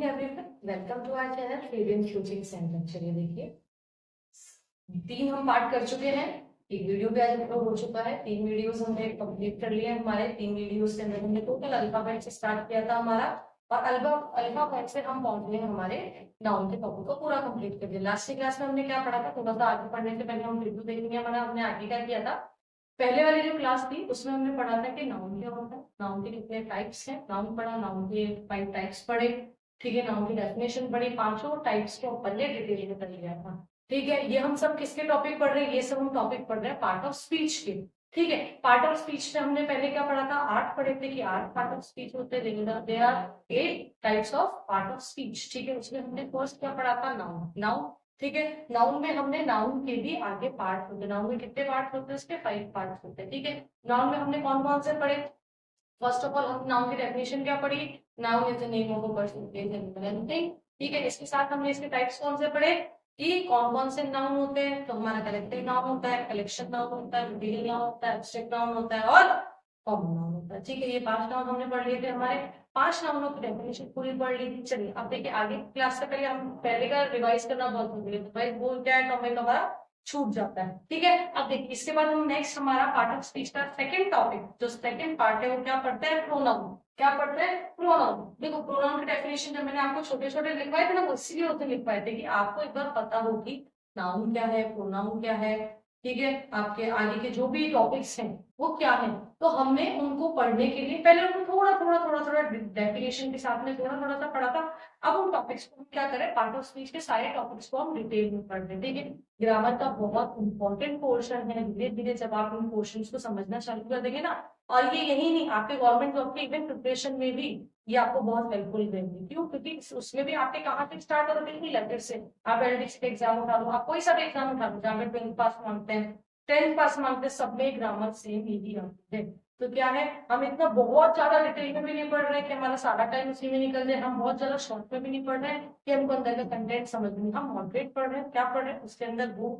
Morning everyone, welcome to our channel radiant coaching centre. चलिए देखिए, 3 हम पार्ट कर चुके हैं। एक वीडियो भी आज अपलोड हो चुका है। 3 वीडियोस हमने कंप्लीट कर लिए। हमारे 3 वीडियोस के अंदर हमने टोटल अल्फाबेट से स्टार्ट किया था हमारा, और अल्फाबेट से हम पहुंच गए हमारे नाउन के टॉपिक को पूरा कंप्लीट कर दिया। लास्ट की क्लास में हमने क्या पढ़ा था, थोड़ा सा आगे पढ़ने से पहले हम रिव्यू देखेंगे हमारा हमने आगे क्या किया था। पहले वाली जो क्लास थी उसमें हमने पढ़ा था कि नाउन क्या होता है, नाउन के कितने टाइप्स हैं, नाउन पढ़ा, नाउन के 5 टाइप्स पढ़े। ठीक है, नाउन की डेफिनेशन पढ़ी, 5 टाइप्स को अपन ने डिटेल में कर लिया था। ठीक है, ये हम सब किसके टॉपिक पढ़ रहे हैं, ये सब हम टॉपिक पढ़ रहे हैं पार्ट ऑफ स्पीच के। ठीक है, पार्ट ऑफ स्पीच में हमने पहले क्या पढ़ा था, 8 पढ़े थे कि 8 पार्ट ऑफ स्पीच होते हैं, there are 8 types of part of speech. ठीक है, उसमें हमने फर्स्ट क्या पढ़ा था, नाउन। नाउन, ठीक है, नाउन में हमने नाउन के भी आगे पार्ट होते हैं। नाउन में कितने पार्ट होते हैं, उसके 5 पार्ट होते हैं। ठीक है, नाउन में हमने कौन कौन से पढ़े। फर्स्ट ऑफ ऑल हम नाउन की डेफिनेशन क्या पढ़ी, noun is the name of a person, place, animal, anything. ठीक है, इसके साथ हमने इसके टाइप्स कौन से पढ़े कि कौन कौन से नाउन होते हैं। तो हमारा कलेक्टिव नाउन होता है, कलेक्शन नाउन होता है, इंटीरियर नाउन होता है, एब्स्ट्रैक्ट नाउन होता है और कॉमन नाउन होता है। ठीक है, ये 5 नाउन हमने पढ़ लिए थे। हमारे 5 नाउनों की डेफिनेशन पूरी पढ़ ली थी। चलिए अब देखिए, आगे क्लास से पहले हम पहले का रिवाइज करना बहुत जरूरी है। रिवाइज बोल क्या है, टॉपिक हमारा छूट जाता है। ठीक है, अब देखिए इसके बाद हम नेक्स्ट हमारा पार्ट ऑफ स्पीच का सेकंड टॉपिक, जो सेकंड पार्ट है वो क्या पढ़ते हैं, प्रोनाउन। क्या पढ़ते हैं, प्रोनाउन। देखो प्रोनाउन की डेफिनेशन जब मैंने आपको छोटे छोटे लिखवाए थे ना, वो इसीलिए होते लिखवाए थे कि आपको एक बार पता हो कि नाउन क्या है, प्रोनाउन क्या है। ठीक है, आपके आगे के जो भी टॉपिक्स हैं वो क्या है, तो हमने उनको पढ़ने के लिए पहले उनको थोड़ा डेफिनेशन के साथ में थोड़ा थोड़ा सा पढ़ा था। अब उन टॉपिक्स को हम क्या करें, पार्ट ऑफ स्पीच के सारे टॉपिक्स को हम डिटेल में पढ़ रहे हैं। ठीक है, ग्रामर का बहुत इंपॉर्टेंट पोर्शन है। धीरे धीरे जब आप इन पोर्शंस को समझना चालू कर देंगे ना, और ये यही नहीं, आपके गवर्नमेंट जॉब के इवन प्रिपरेशन में भी ये आपको बहुत हेल्पफुल देंगे। क्यों, क्योंकि उसमें भी आपके कहाँ से स्टार्ट होते हैं, लेटर से। आप एलडीसी का एग्जाम उठा लो, आप कोई सा भी एग्जाम उठा लो जहाँ पे 12th पास मांगते हैं, 10th पास मांगते हैं, सब में ग्रामर सेम ही आते हैं। तो क्या है, हम इतना बहुत ज्यादा डिटेल में भी नहीं पढ़ रहे कि हमारा सारा टाइम उसी में निकल जाए, हम बहुत ज्यादा शॉर्ट में भी नहीं पढ़ रहे हैं कि हमको अंदर का कंटेंट समझ नहीं। हम मॉडरेट पढ़ रहे हैं। क्या पढ़ रहे हैं, उसके अंदर वो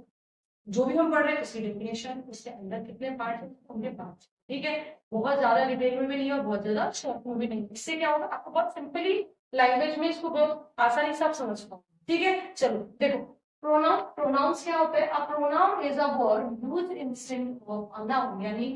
जो भी हम पढ़ रहे हैं उसकी डेफिनेशन, उसके अंदर कितने पार्ट है उनके पार्ट। ठीक है, बहुत ज्यादा डिटेल में भी नहीं और बहुत ज्यादा शॉर्ट में भी नहीं। इससे क्या होगा, आपको बहुत सिंपली लैंग्वेज में इसको बहुत आसानी से आप समझ पाओ। ठीक है, चलो देखो, प्रोनाउन। प्रोनाउंस क्या होता है, a pronoun is a word used instead of a noun. यानी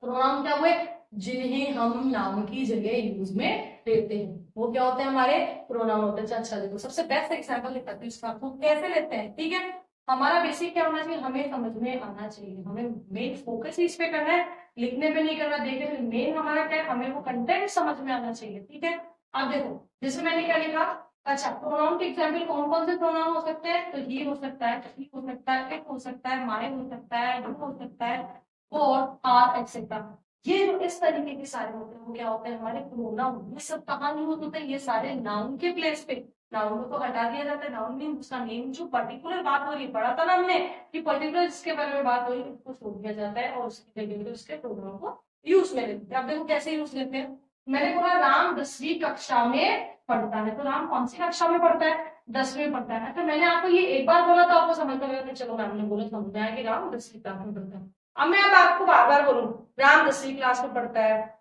प्रोनाउन क्या हुए, जिन्हें हम नाउन की जगह यूज में लेते हैं, वो क्या होते हैं, हमारे प्रोनाउन होते हैं। अच्छा देखो, सबसे बेस्ट एग्जांपल लिखाती हूँ इसका, आपको कैसे लेते हैं। ठीक है, हमारा बेसिक क्या होना चाहिए, हमें समझ में आना चाहिए, हमें मेन फोकस ही इस पे करना है, लिखने पे नहीं करना, देखने पे। मेन हमारा क्या है, हमें वो कंटेंट समझ में आना चाहिए। ठीक है, अब देखो जैसे मैंने क्या लिखा, अच्छा प्रोनाउन के एग्जाम्पल कौन कौन से प्रोनाउन हो सकते हैं, तो ही हो सकता है, शी हो सकता है, इट हो सकता है, माय हो सकता है, यू हो सकता है, और आर एक्सेट्रा। ये जो इस तरीके के सारे होते हैं वो क्या होते हैं, हमारे प्रोनाउन। ये सब कहाँ यूज होते हैं, ये सारे नाउन के प्लेस पे। नाउन को तो हटा दिया जाता है, नाउन मीन उसका नेम, जो पर्टिकुलर बात हो रही है, पढ़ा था ना हमने कि पर्टिकुलर जिसके बारे में बात हो रही है उसको छोड़ दिया जाता है और उसकी जगह पे उसके प्रोनाउन को यूज में लेते हैं। अब देखो कैसे यूज लेते हैं, मैंने बोला राम 10वीं कक्षा में पढ़ता है, तो राम कौन सी कक्षा में पढ़ता है, 10वीं में पढ़ता है। तो मैंने आपको ये एक बार बोला तो आपको समझ में आया, चलो मैम ने बोला समझ में आया कि राम 10वीं क्लास में पढ़ता है। अब मैं अब आपको बार बार बोलूं, राम 10वीं क्लास में पढ़ता है,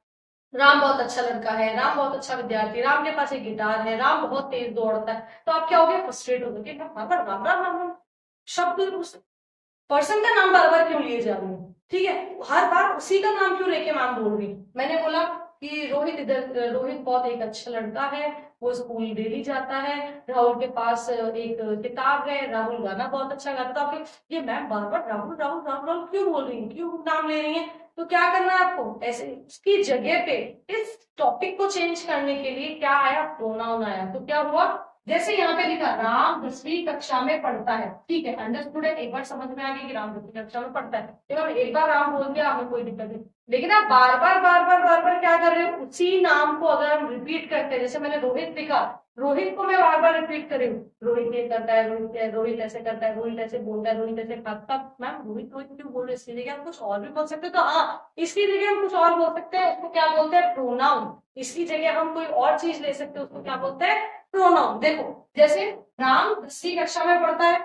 राम बहुत अच्छा लड़का है, राम बहुत अच्छा विद्यार्थी, राम के पास एक गिटार है, राम बहुत तेज दौड़ता है, तो आप क्या हो गए, फ्रस्ट्रेट हो गए, बार बार राम राम राम राम शब्द, उस पर्सन का नाम बार बार क्यों लिए जा रहे हैं। ठीक है, हर बार उसी का नाम क्यों लेके मैम बोल रही। मैंने बोला कि रोहित इधर, रोहित बहुत एक अच्छा लड़का है, वो स्कूल डेली जाता है, राहुल के पास एक किताब है, राहुल गाना बहुत अच्छा गाता है। ये मैम बार बार राहुल राहुल राहुल राहुल क्यों बोल रही है, क्यों नाम ले रही है। तो क्या करना है आपको, ऐसे उसकी जगह पे इस टॉपिक को चेंज करने के लिए क्या आया, प्रोनाउन आया। तो क्या हुआ, जैसे यहाँ पे लिखा राम 10वीं कक्षा में पढ़ता है, ठीक है, अंडरस्टूड है, एक बार समझ में आ गया कि राम 10वीं कक्षा में पढ़ता है। तो एक बार राम बोल दिया, हमें कोई दिक्कत नहीं। लेकिन आप बार बार क्या कर रहे हो, उसी नाम को अगर हम रिपीट करते हैं, जैसे मैंने रोहित लिखा, रोहित को मैं बार बार रिपीट कर रही हूँ, रोहित ये करता है, रोहित ऐसे करता है, रोहित ऐसे बोलता है, रोहित ऐसे खाता। मैम रोहित रोहित क्यों बोल रहे, इसकी जगह हम कुछ और भी बोल सकते हैं। तो हाँ, इसकी जगह हम कुछ और बोल सकते हैं, उसको क्या बोलते हैं, प्रोनाउन। इसकी जगह हम कोई और चीज ले सकते हैं, उसको क्या बोलते हैं, प्रोनाउन। देखो जैसे राम 10वीं कक्षा में पढ़ता है,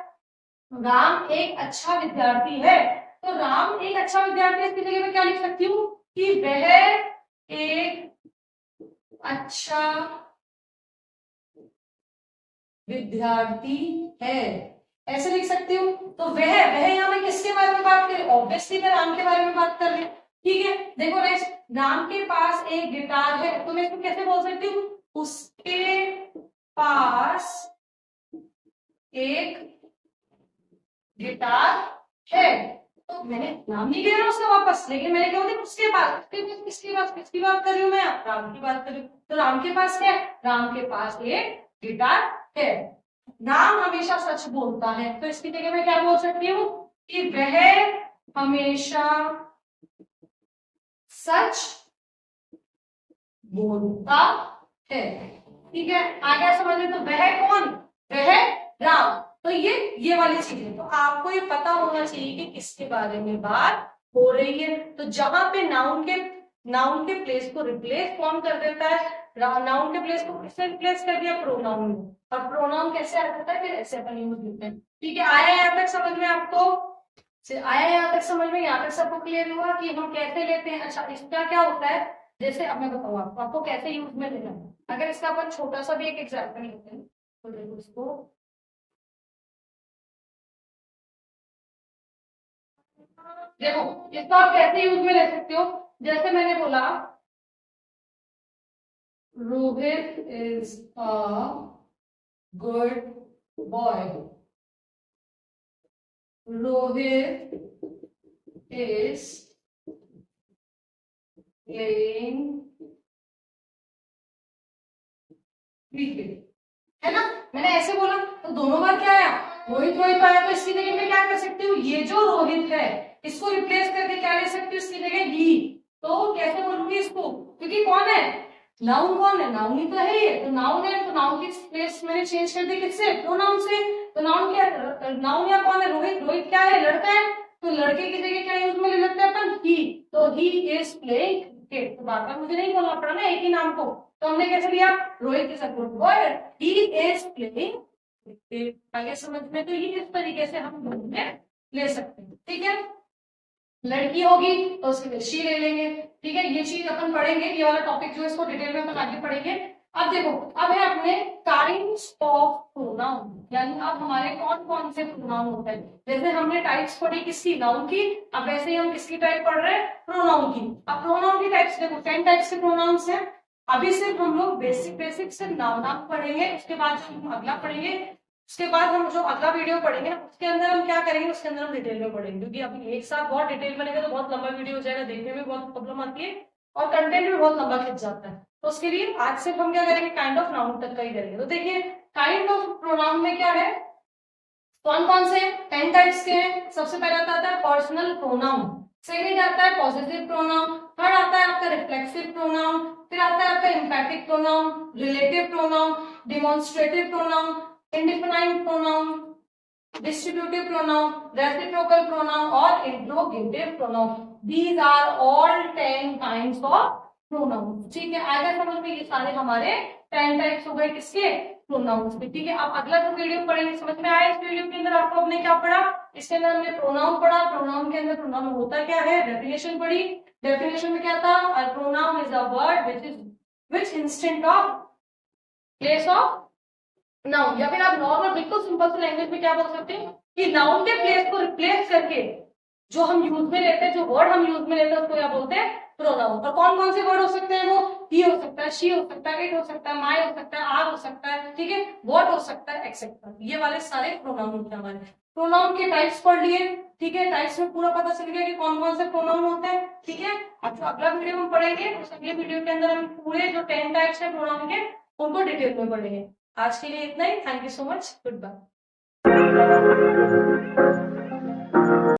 राम एक अच्छा विद्यार्थी है, तो राम एक अच्छा विद्यार्थी है, इसकी जगह मैं क्या लिख सकती हूँ कि वह एक अच्छा विद्यार्थी है, ऐसे लिख सकती हूँ। तो वह यहाँ मैं किसके बारे में बात कर रही हूँ? ऑब्वियसली मैं राम के बारे में बात कर रही हूँ। ठीक है, देखो नेक्स्ट, राम के पास एक गिटार है, तो मैं इसको कैसे बोल सकती हूँ? उसके पास एक गिटार है। तो मैंने नाम नहीं लिया उसका वापस, लेकिन मैंने क्या बोला उसके पास, किसकी बात कर रही हूँ मैं? राम की बात कर रही हूँ। तो राम के पास क्या है? राम के पास एक गिटार है। राम हमेशा सच बोलता है, तो इसकी जगह मैं क्या बोल सकती हूँ कि वह हमेशा सच बोलता है। ठीक है, आ गया समझ में? तो वह कौन? वह राम। तो ये वाली चीज है, तो आपको ये पता होना चाहिए कि किसके बारे में बात हो रही है। तो जहां पे नाउन के प्लेस को रिप्लेस कौन कर देता है? नाउन के प्लेस को किससे रिप्लेस कर दिया? प्रोनाउन में। और प्रोनाउन कैसे आ जाता है? फिर ऐसे अपन यूज करते हैं। ठीक है, आया यहाँ तक समझ में आपको? आया यहाँ तक समझ में? यहाँ तक सबको क्लियर हुआ कि हम कैसे लेते हैं? अच्छा, इसका क्या होता है? जैसे अब मैं बताऊँ आपको कैसे यूज में लेना है। अगर इसका अपन छोटा सा भी एक एग्जाम्पल लेते हैं, तो देखो इसको, देखो इसको आप कैसे यूज में ले सकते हो? जैसे मैंने बोला Rohit is a good boy, Rohit is playing cricket, है ना? मैंने ऐसे बोला तो दोनों बार क्या आया? रोहित रोहित आया। तो इसकी जगह मैं क्या कर सकती हूँ? ये जो रोहित है इसको रिप्लेस करके क्या ले सकती हूँ इसकी जगह? ही। तो कैसे बोलूंगी इसको? क्योंकि कौन है? नाउन कौन है? नाउन ही तो है ये। तो नाउन है, तो नाउन की प्लेस मैंने चेंज कर दी किससे? प्रोनाउन से। तो नाउन क्या? नाउन या कौन है? रोहित। रोहित क्या है? लड़का है। तो लड़के की जगह क्या यूज में ले लेते हैं अपन? ही। तो ही इज प्लेइंग क्रिकेट। तो बार बार मुझे नहीं बोलना पड़ा ना एक ही नाम को। तो हमने कैसे लिया? Rohit is a good boy, he is playing cricket. आगे समझ में? तो ये इस तरीके से हम ले सकते हैं। ठीक है, लड़की होगी तो उसके लिए शी ले लेंगे। ठीक है, ये चीज अपन पढ़ेंगे, ये वाला टॉपिक जो है इसको डिटेल में अपन आगे पढ़ेंगे। अब देखो, अब है अपने काइंड्स ऑफ प्रोनाउन, यानी अब हमारे कौन कौन से प्रोनाउन होते हैं। जैसे हमने टाइप्स पढ़ी किसकी? नाउन की। अब वैसे ही हम किसकी टाइप पढ़ रहे हैं? प्रोनाउन की। अब प्रोनाउन की टाइप्स देखो, 10 टाइप्स के प्रोनाउंस हैं। अभी सिर्फ हम लोग बेसिक सिर्फ नाम पढ़ेंगे, उसके बाद हम अगला पढ़ेंगे। उसके बाद हम जो अगला वीडियो पढ़ेंगे उसके अंदर हम क्या करेंगे? उसके अंदर हम डिटेल में पढ़ेंगे, क्योंकि अभी एक साथ बहुत डिटेल बनेगा तो बहुत लंबा वीडियो हो जाएगा, देखने में बहुत प्रॉब्लम आती है और कंटेंट भी बहुत लंबा खिंच जाता है। तो उसके लिए आज सिर्फ हम क्या करेंगे? काइंड ऑफ नाउन तक का ही करेंगे। तो देखिए, काइंड ऑफ प्रोनाउन में क्या है, कौन कौन से 10 टाइप्स के हैं। सबसे पहले आता है पर्सनल प्रोनाउन, सेकंड आता है पॉजिटिव प्रोनाउन, थर्ड आता है आपका रिफ्लेक्सिव प्रोनाउन, फिर आता है आपका emphatic pronoun, relative pronoun, demonstrative pronoun, indefinite pronoun, distributive pronoun, reciprocal pronoun और interrogative pronoun. These are all 10 kinds of pronoun. ठीक है, आगे समझ में? ये सारे हमारे 10 टाइप्स हो गए किसके? प्रोनाउंस के। ठीक है, अब अगला जो वीडियो पढ़ेंगे, समझ में आया? इस वीडियो के अंदर आपको हमने क्या पढ़ा? इसके अंदर हमने प्रोनाउन पढ़ा। प्रोनाउन के अंदर प्रोनाउन होता क्या है? डेफिनेशन पढ़ी। डेफिनेशन में क्या था? A pronoun is a word which instant of place of noun, या फिर आप नॉर्मल बिल्कुल सिंपल सी लैंग्वेज में क्या बोल सकते हैं कि नाउन के प्लेस को रिप्लेस करके जो हम यूज में लेते हैं, जो वर्ड हम यूज में लेते हैं उसको क्या बोलते हैं? प्रोनाउन। और कौन कौन से वर्ड हो सकते हैं? वो ही हो सकता है, शी हो सकता है, इट हो सकता है, माई हो सकता है, आर हो सकता है, ठीक है, व्हाट हो सकता है, एक्सेट्रा। ये वाले सारे प्रोनाउन होते हैं हमारे। प्रोनाउन के टाइप्स पढ़ लिए। ठीक है, टाइप्स में पूरा पता चल गया कि कौन कौन से प्रोनाउन होते हैं। ठीक है, अब जो अगला वीडियो हम पढ़ेंगे उस अगले वीडियो के अंदर हम पूरे जो 10 टाइप्स है प्रोनाउन के उनको डिटेल में पढ़ेंगे। आज के लिए इतना ही। Thank you so much, good bye.